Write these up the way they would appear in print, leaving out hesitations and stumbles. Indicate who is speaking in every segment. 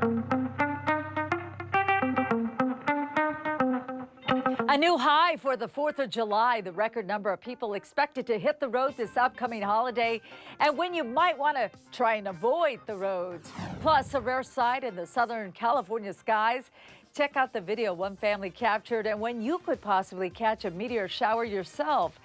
Speaker 1: A new high for the 4th of July, the record number of people expected to hit the road this upcoming holiday, and when you might want to try and avoid the roads. Plus, a rare sight in the Southern California skies. Check out the video one family captured and when you could possibly catch a meteor shower yourself.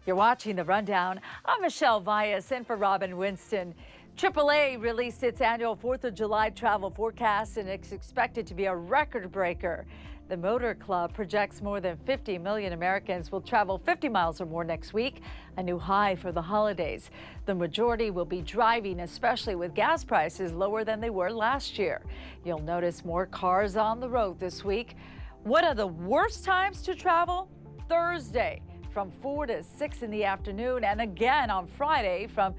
Speaker 1: You're watching The Rundown. I'm Michelle Vias in for Robin Winston. AAA released its annual 4th of July travel forecast, and it's expected to be a record breaker. The Motor Club projects more than 50 million Americans will travel 50 miles or more next week, a new high for the holidays. The majority will be driving, especially with gas prices lower than they were last year. You'll notice more cars on the road this week. One of the worst times to travel? Thursday from 4 to 6 in the afternoon, and again on Friday from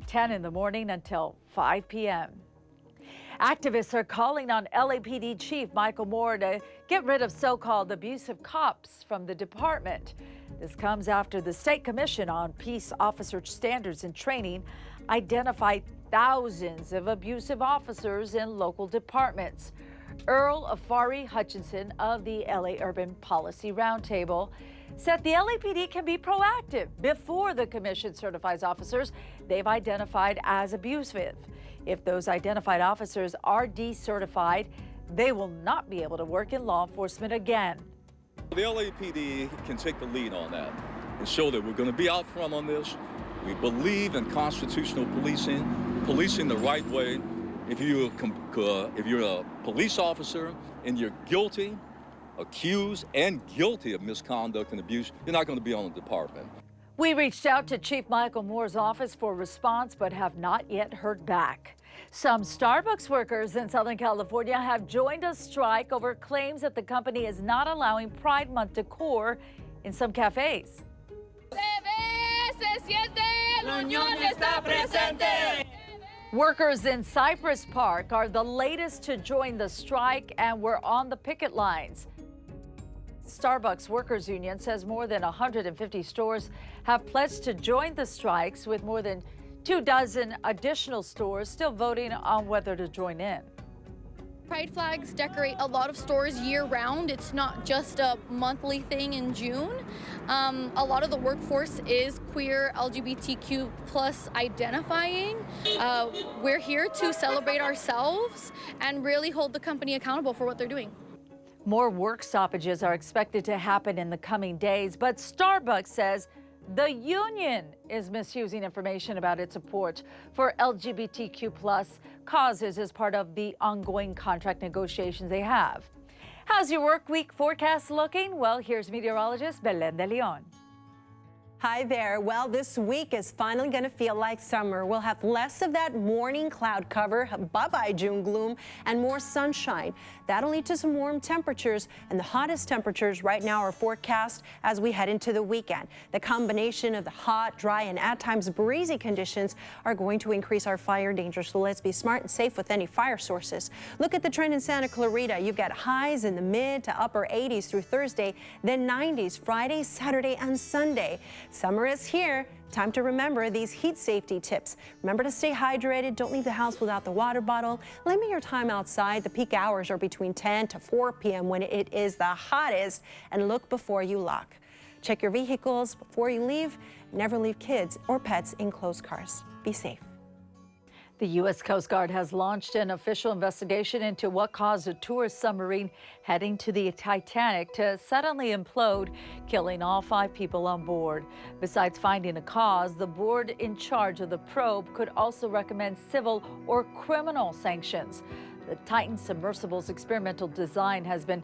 Speaker 1: 10 in the morning until 5 p.m. Activists are calling on LAPD Chief Michael Moore to get rid of so-called abusive cops from the department. This comes after the State Commission on Peace Officer Standards and Training identified thousands of abusive officers in local departments. Earl Afari Hutchinson of the LA Urban Policy Roundtable said the LAPD can be proactive before the commission certifies officers they've identified as abusive. If those identified officers are decertified, they will not be able to work in law enforcement again.
Speaker 2: The LAPD can take the lead on that and show that we're going to be out front on this. We believe in constitutional policing the right way. If you're a police officer and you're guilty, accused and guilty of misconduct and abuse, you're not going to be on the department.
Speaker 1: We reached out to Chief Michael Moore's office for a response, but have not yet heard back. Some Starbucks workers in Southern California have joined a strike over claims that the company is not allowing Pride Month decor in some cafes. Workers in Cypress Park are the latest to join the strike and were on the picket lines. Starbucks Workers Union says more than 150 stores have pledged to join the strikes, with more than 24 additional stores still voting on whether to join in.
Speaker 3: Pride flags decorate a lot of stores year-round. It's not just a monthly thing in June. A lot of the workforce is queer, LGBTQ plus identifying. We're here to celebrate ourselves and really hold the company accountable for what they're doing.
Speaker 1: More work stoppages are expected to happen in the coming days, but Starbucks says the union is misusing information about its support for LGBTQ plus causes as part of the ongoing contract negotiations they have. How's your work week forecast looking? Well, here's meteorologist Belen de Leon.
Speaker 4: Hi there. Well, this week is finally going to feel like summer. We'll have less of that morning cloud cover, bye-bye June gloom, and more sunshine. That'll lead to some warm temperatures, and the hottest temperatures right now are forecast as we head into the weekend. The combination of the hot, dry, and at times breezy conditions are going to increase our fire danger, so let's be smart and safe with any fire sources. Look at the trend in Santa Clarita. You've got highs in the mid to upper 80s through Thursday, then 90s Friday, Saturday, and Sunday. Summer is here. Time to remember these heat safety tips. Remember to stay hydrated. Don't leave the house without the water bottle. Limit your time outside. The peak hours are between 10 to 4 p.m. when it is the hottest. And look before you lock. Check your vehicles before you leave. Never leave kids or pets in closed cars. Be safe.
Speaker 1: The U.S. Coast Guard has launched an official investigation into what caused a tourist submarine heading to the Titanic to suddenly implode, killing all 5 people on board. Besides finding a cause, the board in charge of the probe could also recommend civil or criminal sanctions. The Titan submersible's experimental design has been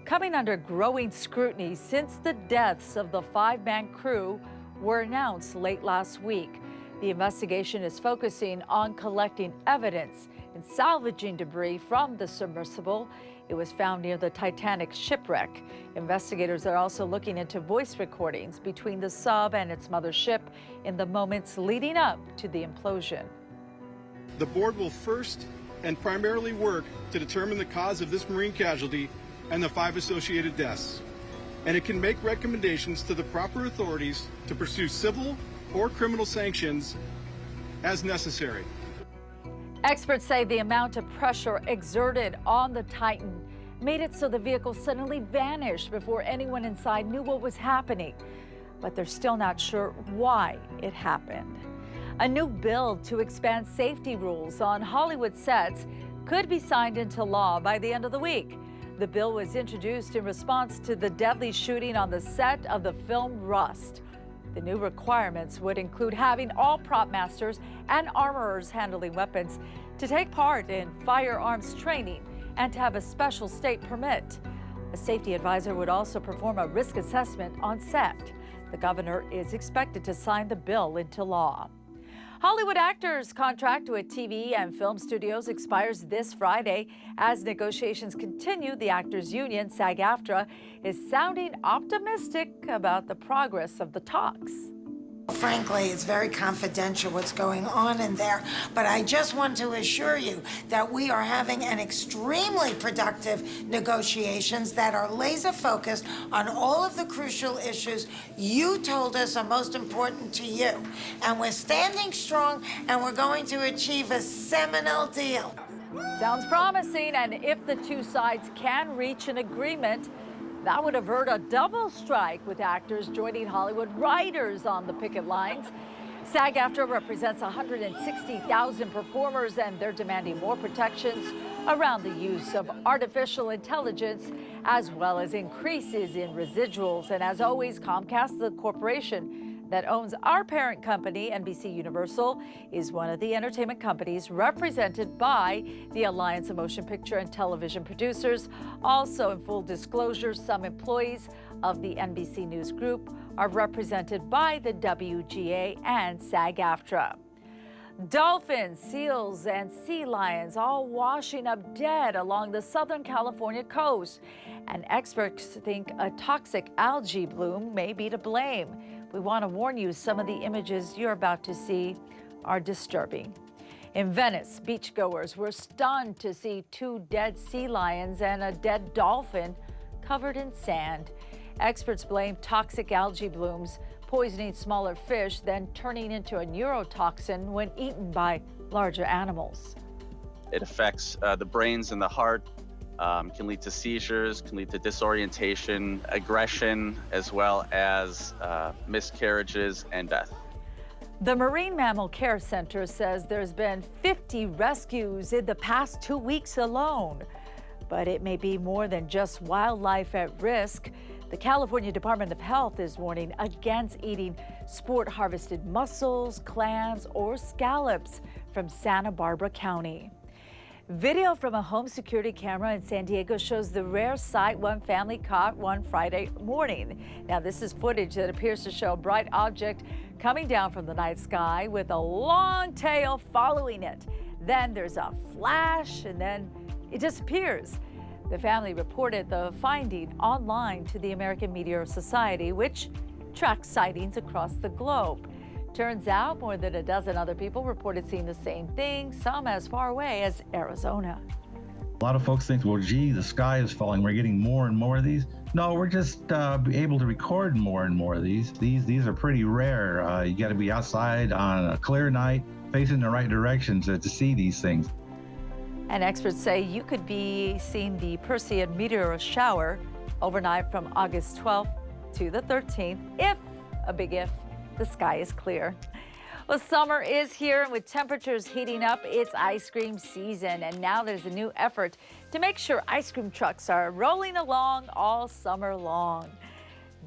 Speaker 1: coming under growing scrutiny since the deaths of the 5-man crew were announced late last week. The investigation is focusing on collecting evidence and salvaging debris from the submersible. It was found near the Titanic shipwreck. Investigators are also looking into voice recordings between the sub and its mothership in the moments leading up to the implosion.
Speaker 5: The board will first and primarily work to determine the cause of this marine casualty and the 5 associated deaths. And it can make recommendations to the proper authorities to pursue civil or criminal sanctions as necessary.
Speaker 1: Experts say the amount of pressure exerted on the Titan made it so the vehicle suddenly vanished before anyone inside knew what was happening. But they're still not sure why it happened. A new bill to expand safety rules on Hollywood sets could be signed into law by the end of the week. The bill was introduced in response to the deadly shooting on the set of the film Rust. The new requirements would include having all prop masters and armorers handling weapons to take part in firearms training and to have a special state permit. A safety advisor would also perform a risk assessment on set. The governor is expected to sign the bill into law. Hollywood actors' contract with TV and film studios expires this Friday. As negotiations continue, the actors' union, SAG-AFTRA, is sounding optimistic about the progress of the talks.
Speaker 6: Frankly, it's very confidential what's going on in there, but I just want to assure you that we are having an extremely productive negotiations that are laser focused on all of the crucial issues you told us are most important to you. And we're standing strong, and we're going to achieve a seminal deal.
Speaker 1: Sounds promising, and if the two sides can reach an agreement, that would avert a double strike with actors joining Hollywood writers on the picket lines. SAG-AFTRA represents 160,000 performers, and they're demanding more protections around the use of artificial intelligence, as well as increases in residuals. And as always, Comcast, the corporation that owns our parent company, NBC Universal, is one of the entertainment companies represented by the Alliance of Motion Picture and Television Producers. Also, in full disclosure, some employees of the NBC News Group are represented by the WGA and SAG-AFTRA. Dolphins, seals, and sea lions all washing up dead along the Southern California coast. And experts think a toxic algae bloom may be to blame. We want to warn you, some of the images you're about to see are disturbing. In Venice, beachgoers were stunned to see 2 dead sea lions and a dead dolphin covered in sand. Experts blame toxic algae blooms, poisoning smaller fish, then turning into a neurotoxin when eaten by larger animals.
Speaker 7: It affects the brains and the heart, can lead to seizures, can lead to disorientation, aggression, as well as miscarriages and death.
Speaker 1: The Marine Mammal Care Center says there's been 50 rescues in the past 2 weeks alone. But it may be more than just wildlife at risk. The California Department of Health is warning against eating sport-harvested mussels, clams, or scallops from Santa Barbara County. Video from a home security camera in San Diego shows the rare sight one family caught one Friday morning. Now, this is footage that appears to show a bright object coming down from the night sky with a long tail following it. Then there's a flash, and then it disappears. The family reported the finding online to the American Meteor Society, which tracks sightings across the globe. Turns out more than a dozen other people reported seeing the same thing, some as far away as Arizona.
Speaker 8: A lot of folks think, well, gee, the sky is falling. We're getting more and more of these. No, we're just able to record more and more of these. These are pretty rare. You got to be outside on a clear night, facing the right direction to see these things.
Speaker 1: And experts say you could be seeing the Perseid meteor shower overnight from August 12th to the 13th, if, a big if, the sky is clear. Well, summer is here, and with temperatures heating up, it's ice cream season. And now there's a new effort to make sure ice cream trucks are rolling along all summer long.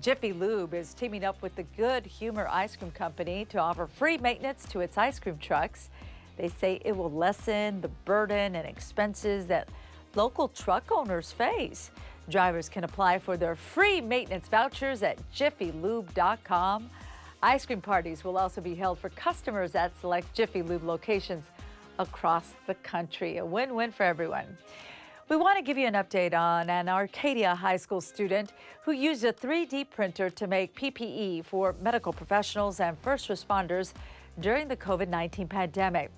Speaker 1: Jiffy Lube is teaming up with the Good Humor Ice Cream Company to offer free maintenance to its ice cream trucks. They say it will lessen the burden and expenses that local truck owners face. Drivers can apply for their free maintenance vouchers at jiffylube.com. Ice cream parties will also be held for customers at select Jiffy Lube locations across the country. A win-win for everyone. We want to give you an update on an Arcadia High School student who used a 3D printer to make PPE for medical professionals and first responders during the COVID-19 pandemic.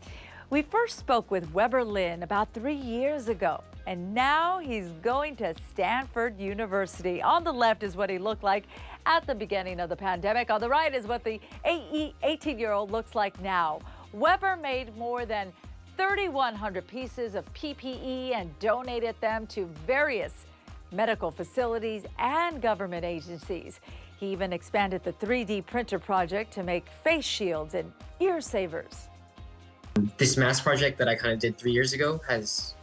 Speaker 1: We first spoke with Weber Lynn about 3 years ago, and now he's going to Stanford University. On the left is what he looked like at the beginning of the pandemic. On the right is what the 18-year-old looks like now. Weber made more than 3,100 pieces of PPE and donated them to various medical facilities and government agencies. He even expanded the 3D printer project to make face shields and ear savers.
Speaker 9: This mask project that I kind of did 3 years ago has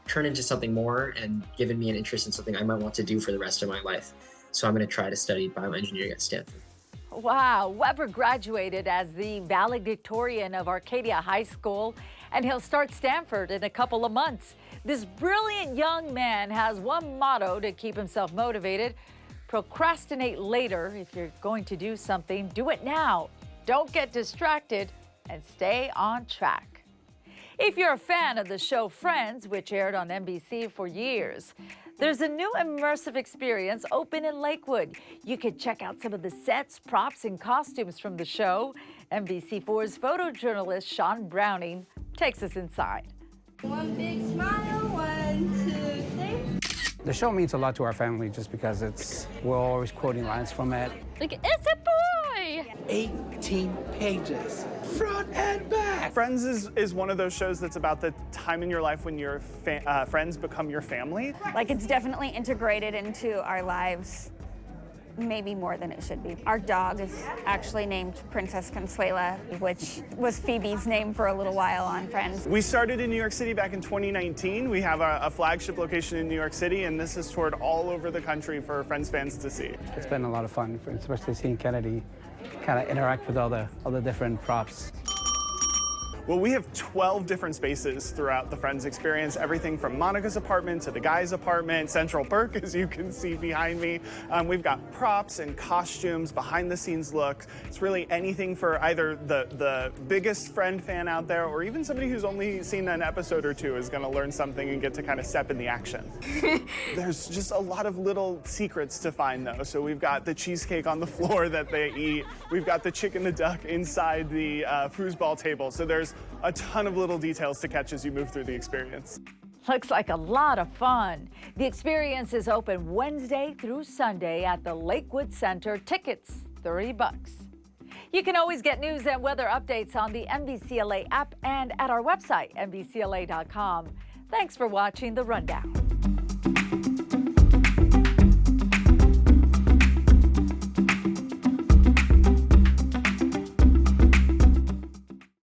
Speaker 9: turned into something more and given me an interest in something I might want to do for the rest of my life. So I'm going to try to study bioengineering at Stanford.
Speaker 1: Wow, Weber graduated as the valedictorian of Arcadia High School, and he'll start Stanford in a couple of months. This brilliant young man has one motto to keep himself motivated: procrastinate later. If you're going to do something, do it now. Don't get distracted and stay on track. If you're a fan of the show Friends, which aired on NBC for years, there's a new immersive experience open in Lakewood. You can check out some of the sets, props, and costumes from the show. NBC4's photojournalist Sean Browning takes us inside.
Speaker 10: One big smile, 1, 2, 3.
Speaker 11: The show means a lot to our family just because we're always quoting lines from it.
Speaker 3: Like, it's a boy!
Speaker 12: 18 pages, front and back.
Speaker 13: Friends is one of those shows that's about the time in your life when your friends become your family.
Speaker 10: Like, it's definitely integrated into our lives, maybe more than it should be. Our dog is actually named Princess Consuela, which was Phoebe's name for a little while on Friends.
Speaker 13: We started in New York City back in 2019. We have a flagship location in New York City, and this is toured all over the country for Friends fans to see.
Speaker 11: It's been a lot of fun, especially seeing Kennedy kind of interact with all the different props.
Speaker 13: Well, we have 12 different spaces throughout the Friends experience, everything from Monica's apartment to the guy's apartment, Central Perk, as you can see behind me. We've got props and costumes, behind-the-scenes looks. It's really anything for either the biggest Friend fan out there or even somebody who's only seen an episode or two is going to learn something and get to kind of step in the action. There's just a lot of little secrets to find, though. So we've got the cheesecake on the floor that they eat. We've got the chicken and duck inside the foosball table. So there's a ton of little details to catch as you move through the experience.
Speaker 1: Looks like a lot of fun. The experience is open Wednesday through Sunday at the Lakewood Center. Tickets, $30. You can always get news and weather updates on the NBCLA app and at our website, NBCLA.com. Thanks for watching The Rundown.